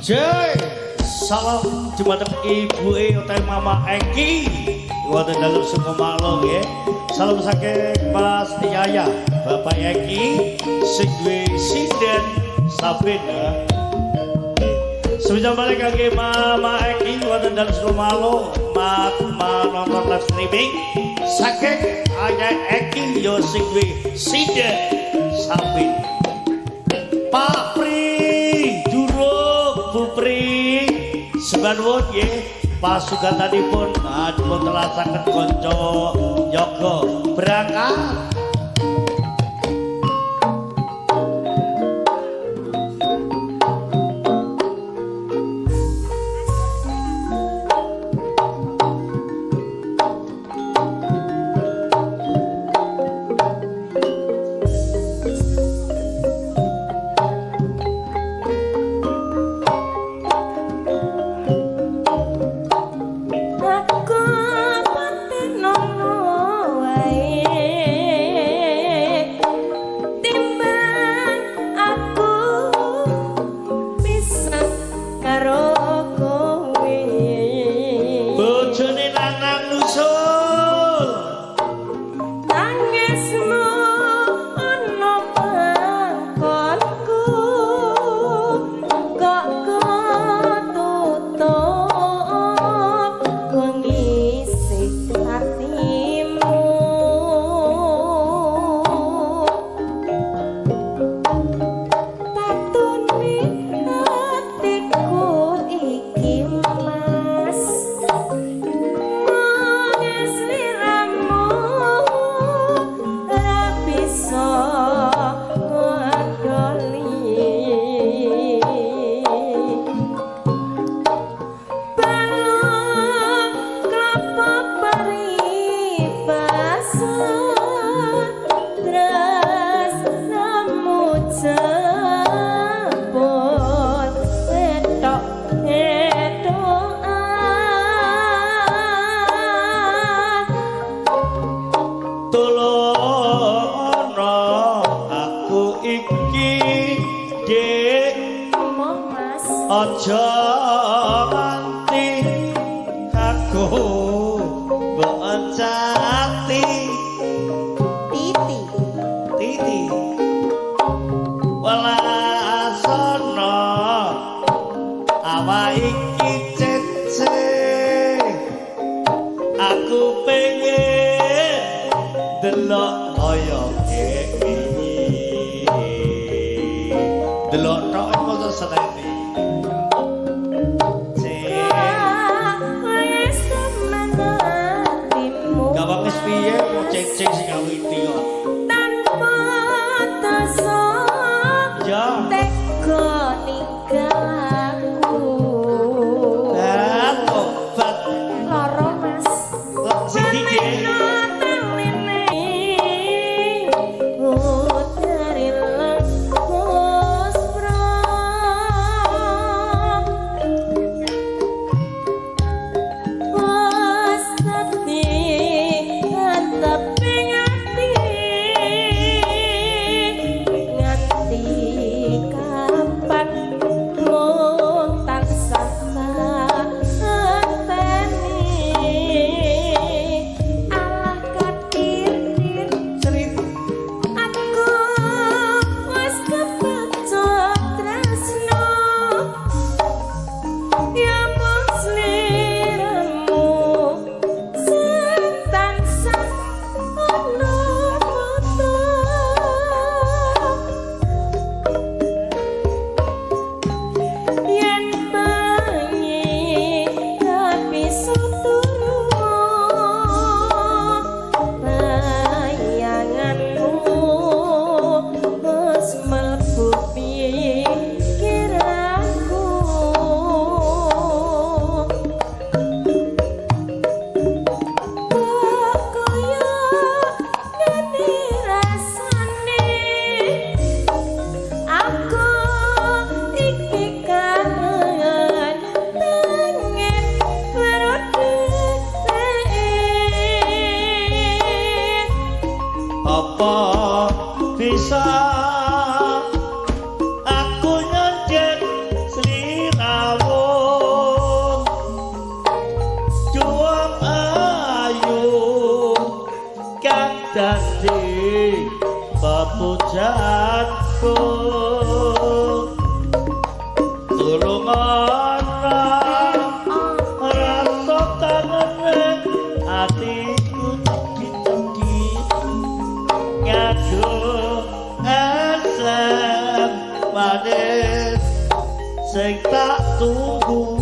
Jai salam dumateng ibu utawi Mama Eki wonten dalem Suku Malo nggih. Salam saking Mas Yaya, Bapak Eki, sing duwe sinden Sabin. Semenjak balik kangge Mama Eki wonten dalem Suku Malo nonton live streaming saking Ayah Eki yo sing duwe sinden Sabin. Pak Pri Duruk Bu Pri sebanwun nggih pasugananipun dipun telasaken kanca yoga berangkat. Aja nganti aku bencati titi walasono awak iki cece aku pengen delok kaya iki delok tok kok seneng. Piye mau ceng-ceng sing awiti kok tanpa tasa ya tega ninggalku obat loro mas sing iki tapi pujatku tulung ora rasa kangen atiku tegi-tegi ngadu asam manis sing tak tunggu